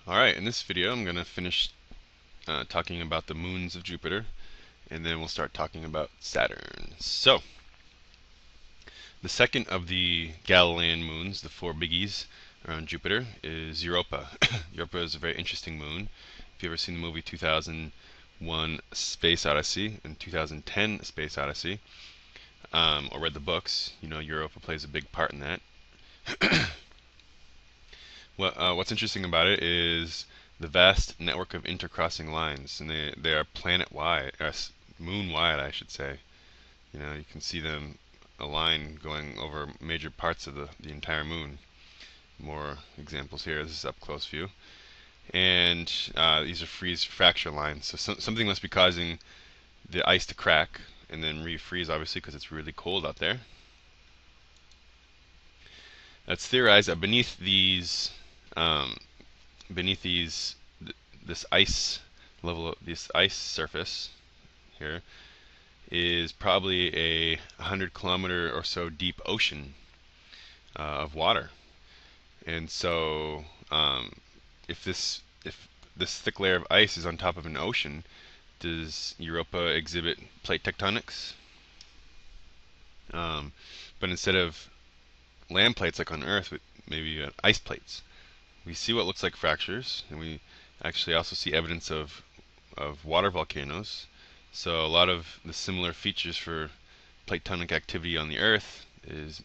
Alright, in this video I'm going to finish talking about the moons of Jupiter, and then we'll start talking about Saturn. So, the second of the Galilean moons, the four biggies around Jupiter, is Europa. Europa is a very interesting moon. If you've ever seen the movie 2001 Space Odyssey and 2010 Space Odyssey, or read the books, you know Europa plays a big part in that. What's interesting about it is the vast network of intercrossing lines, and they are planet-wide, moon-wide, I should say. You know, you can see them a line going over major parts of the entire moon. More examples here. This is up close view, and these are freeze fracture lines. So something must be causing the ice to crack and then refreeze, obviously, because it's really cold out there. It's theorized that um, beneath this ice level, this ice surface here, is probably a 100-kilometer or so deep ocean of water. And so, if this thick layer of ice is on top of an ocean, does Europa exhibit plate tectonics? But instead of land plates like on Earth, with maybe ice plates. We see what looks like fractures, and we actually also see evidence of water volcanoes. So a lot of the similar features for plate tectonic activity on the Earth is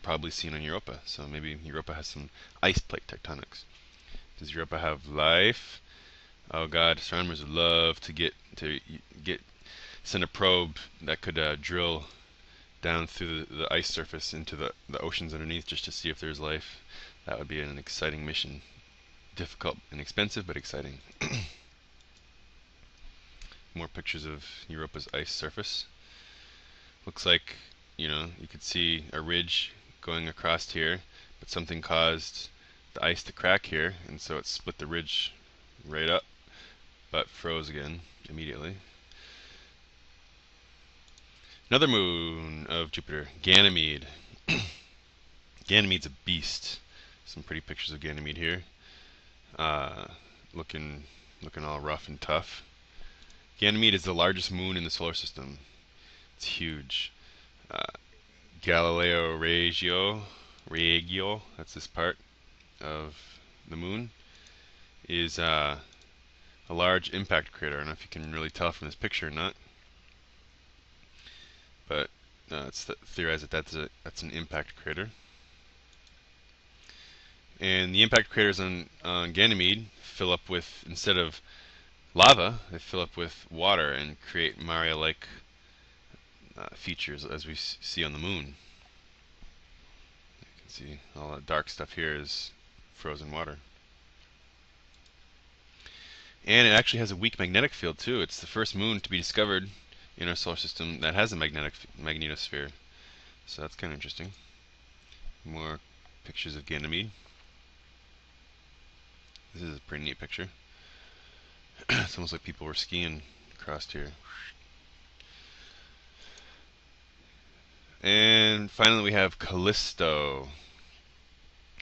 probably seen on Europa. So maybe Europa has some ice plate tectonics. Does Europa have life? Oh God, astronomers would love to get send a probe that could drill down through the ice surface into the oceans underneath just to see if there's life. That would be an exciting mission. Difficult and expensive, but exciting. More pictures of Europa's ice surface. Looks like, you know, you could see a ridge going across here, but something caused the ice to crack here, and so it split the ridge right up, but froze again immediately. Another moon of Jupiter, Ganymede. Ganymede's a beast. Some pretty pictures of Ganymede here. Uh, looking all rough and tough. Ganymede is the largest moon in the solar system. It's huge. Uh, Galileo Regio, that's this part of the moon, is a large impact crater. I don't know if you can really tell from this picture or not, but it's theorized that that's an impact crater. And the impact craters on Ganymede fill up with, instead of lava, they fill up with water and create Maria-like features as we see on the moon. You can see all that dark stuff here is frozen water. And it actually has a weak magnetic field too. It's the first moon to be discovered in our solar system that has a magnetosphere. So that's kind of interesting. More pictures of Ganymede. This is a pretty neat picture. It's almost like people were skiing across here. And finally we have Callisto,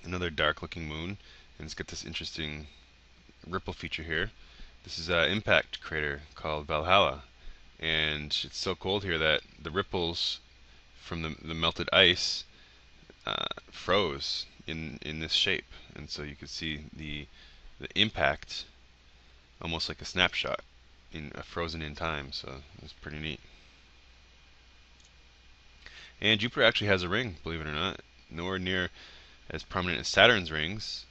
another dark looking moon, and it's got this interesting ripple feature here. This is an impact crater called Valhalla, and it's so cold here that the ripples from the melted ice froze in this shape, and so you could see the impact almost like a snapshot frozen in time. So it's pretty neat. And Jupiter actually has a ring, believe it or not. Nowhere near as prominent as Saturn's rings,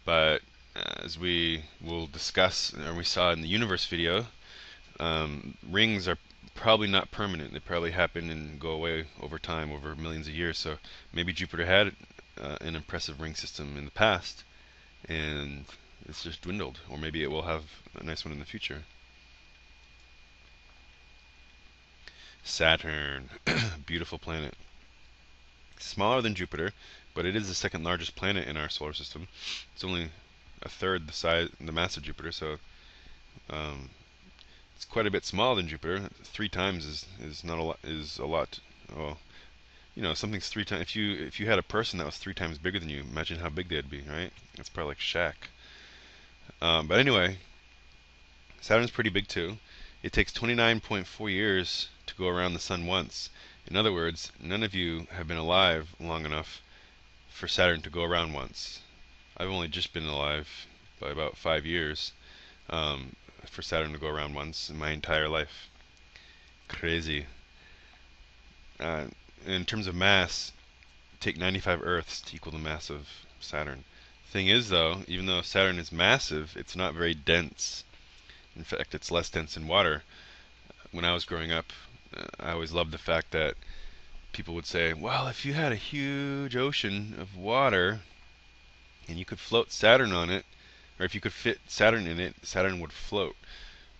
but as we will discuss, or we saw in the universe video, rings are probably not permanent. They probably happen and go away over time, over millions of years. So maybe Jupiter had an impressive ring system in the past, and it's just dwindled. Or maybe it will have a nice one in the future. Saturn, beautiful planet. Smaller than Jupiter, but it is the second largest planet in our solar system. It's only a third the mass of Jupiter, so it's quite a bit smaller than Jupiter. 3 times is not a lot. Is a lot. Oh, you know, something's 3 times. If you had a person that was 3 times bigger than you, imagine how big they'd be, right? It's probably like Shaq. But anyway, Saturn's pretty big too. It takes 29.4 years to go around the sun once. In other words, none of you have been alive long enough for Saturn to go around once. I've only just been alive by about 5 years for Saturn to go around once in my entire life. Crazy. Uh, in terms of mass, take 95 Earths to equal the mass of Saturn. Thing is, though, even though Saturn is massive, it's not very dense. In fact, it's less dense than water. When I was growing up, I always loved the fact that people would say, well, if you had a huge ocean of water and you could float Saturn on it, or if you could fit Saturn in it, Saturn would float.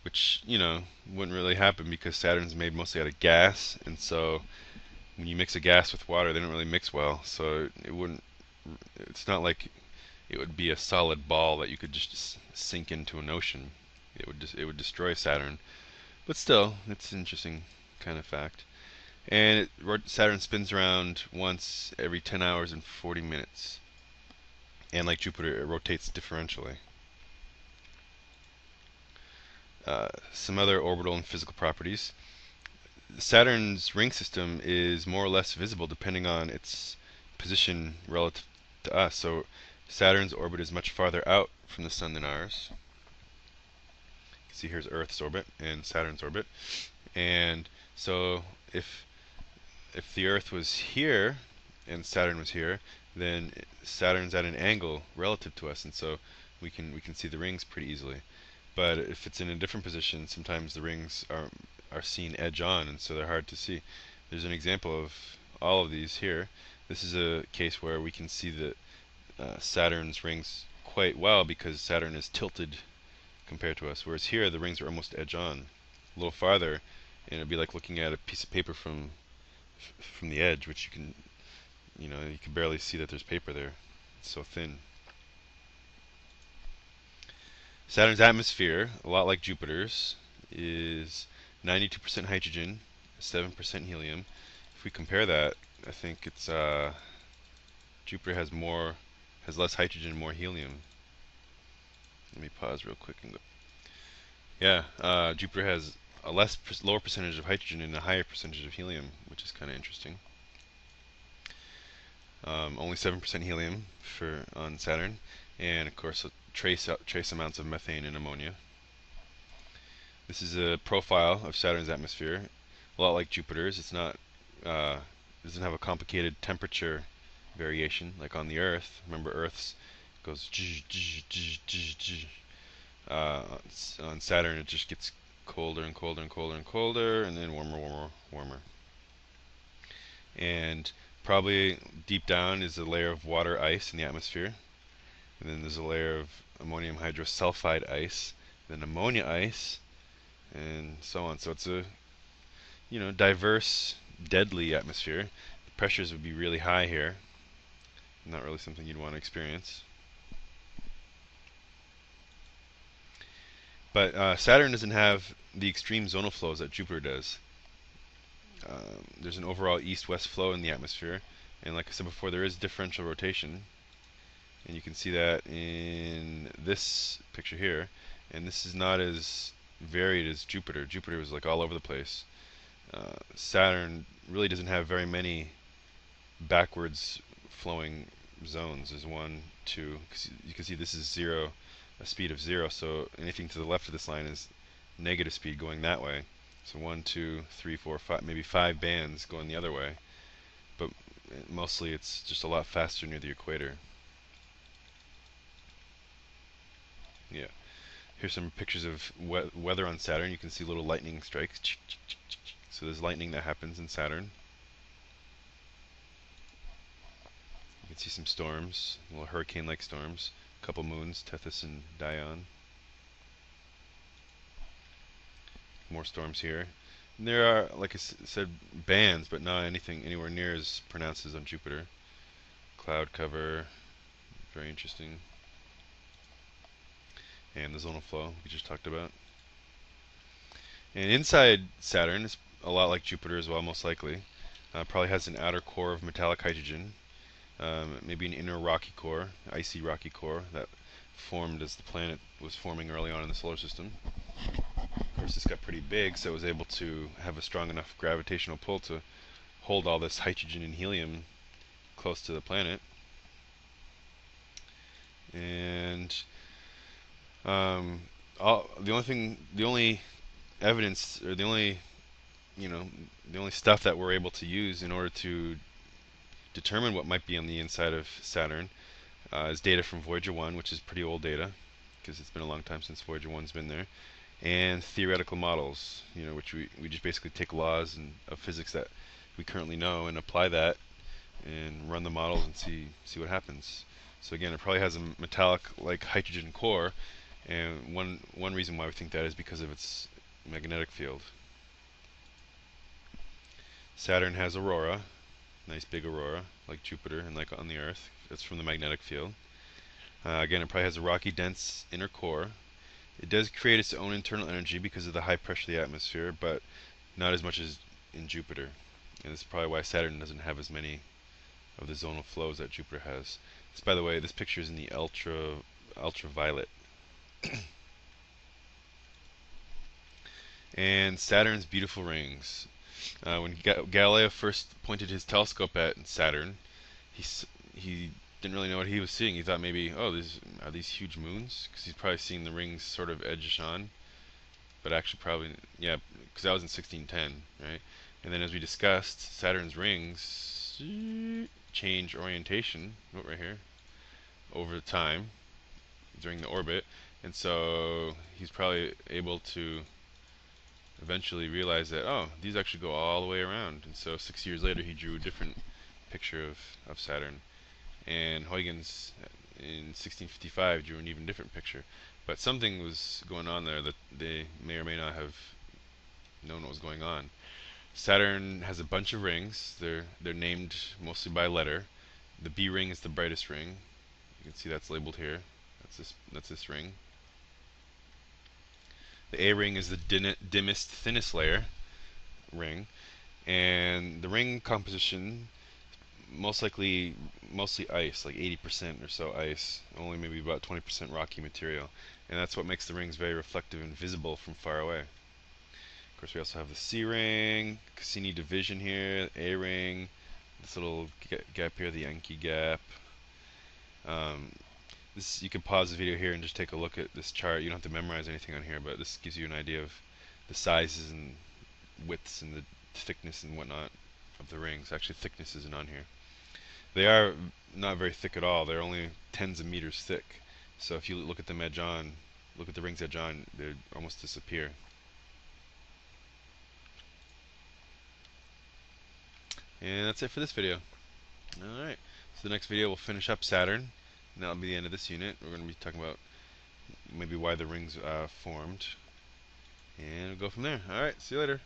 Which, wouldn't really happen because Saturn's made mostly out of gas, and so when you mix a gas with water, they don't really mix well. So it wouldn't. It's not like it would be a solid ball that you could just sink into an ocean. It would destroy Saturn. But still, it's an interesting kind of fact. And Saturn spins around once every 10 hours and 40 minutes. And like Jupiter, it rotates differentially. Some other orbital and physical properties. Saturn's ring system is more or less visible depending on its position relative to us. So Saturn's orbit is much farther out from the Sun than ours. You can see here's Earth's orbit and Saturn's orbit. And so if the Earth was here and Saturn was here, then Saturn's at an angle relative to us, and so we can see the rings pretty easily. But if it's in a different position, sometimes the rings are seen edge on, and so they're hard to see. There's an example of all of these here. This is a case where we can see the Saturn's rings quite well because Saturn is tilted compared to us, whereas here the rings are almost edge on, a little farther, and it'd be like looking at a piece of paper from the edge, which you can barely see that there's paper there. It's so thin. Saturn's atmosphere, a lot like Jupiter's, is 92% hydrogen, 7% helium. If we compare that, I think it's Jupiter has less hydrogen, more helium. Let me pause real quick and go. Yeah, Jupiter has a lower percentage of hydrogen and a higher percentage of helium, which is kind of interesting. Only 7% helium on Saturn, and of course trace amounts of methane and ammonia. This is a profile of Saturn's atmosphere, a lot like Jupiter's. It's not doesn't have a complicated temperature variation like on the Earth. Remember, Earth's goes on Saturn it just gets colder and colder and colder and colder, and then warmer, warmer, warmer. And probably deep down is a layer of water ice in the atmosphere, and then there's a layer of ammonium hydrosulfide ice, then ammonia ice, and so on. So it's a diverse, deadly atmosphere. The pressures would be really high here. Not really something you'd want to experience. But Saturn doesn't have the extreme zonal flows that Jupiter does. There's an overall east-west flow in the atmosphere, and like I said before, there is differential rotation, and you can see that in this picture here. And this is not as varied as Jupiter. Jupiter was like all over the place. Saturn really doesn't have very many backwards flowing zones. There's 1, 2. You can see this is zero, a speed of 0. So anything to the left of this line is negative speed going that way. So 1, 2, 3, 4, 5, maybe 5 bands going the other way. But mostly it's just a lot faster near the equator. Yeah. Here's some pictures of weather on Saturn. You can see little lightning strikes. So there's lightning that happens in Saturn. You can see some storms, little hurricane-like storms. A couple moons, Tethys and Dione. More storms here. And there are, like I said, bands, but not anything anywhere near as pronounced as on Jupiter. Cloud cover, very interesting. And the zonal flow we just talked about. And inside Saturn is a lot like Jupiter as well, most likely. Probably has an outer core of metallic hydrogen, maybe an inner rocky core, icy rocky core that formed as the planet was forming early on in the solar system. Of course, this got pretty big, so it was able to have a strong enough gravitational pull to hold all this hydrogen and helium close to the planet. And the only evidence, or the only stuff that we're able to use in order to determine what might be on the inside of Saturn is data from Voyager 1, which is pretty old data, because it's been a long time since Voyager 1's been there, and theoretical models, which we just basically take laws of physics that we currently know and apply that and run the models and see what happens. So again, it probably has a metallic like hydrogen core, and one reason why we think that is because of its magnetic field. Saturn has aurora, nice big aurora like Jupiter and like on the Earth. It's from the magnetic field. Again, it probably has a rocky, dense inner core. It does create its own internal energy because of the high pressure of the atmosphere, but not as much as in Jupiter. And this is probably why Saturn doesn't have as many of the zonal flows that Jupiter has. This, by the way, this picture is in the ultraviolet. And Saturn's beautiful rings. When Galileo first pointed his telescope at Saturn, he didn't really know what he was seeing. He thought maybe, oh, are these huge moons? Because he's probably seeing the rings sort of edge on. But actually, probably, yeah, because that was in 1610, right? And then, as we discussed, Saturn's rings change orientation, right here, over time during the orbit, and so he's probably able to eventually realize that, oh, these actually go all the way around. And so 6 years later, he drew a different picture of Saturn. And Huygens in 1655 drew an even different picture. But something was going on there that they may or may not have known what was going on. Saturn has a bunch of rings. They're named mostly by letter. The B ring is the brightest ring. You can see that's labeled here. That's this ring. The A ring is the dimmest, thinnest layer ring, and the ring composition mostly ice, like 80% or so ice, only maybe about 20% rocky material, and that's what makes the rings very reflective and visible from far away. Of course, we also have the C ring, Cassini division here, A ring, this little gap here, the Yankee gap. You can pause the video here and just take a look at this chart. You don't have to memorize anything on here, but this gives you an idea of the sizes and widths and the thickness and whatnot of the rings. Actually, thickness isn't on here. They are not very thick at all. They're only tens of meters thick. So if you look at them edge on, look at the rings edge on, they almost disappear. And that's it for this video. Alright, so the next video we'll finish up Saturn, and that'll be the end of this unit. We're going to be talking about maybe why the rings formed, and we'll go from there. Alright, see you later.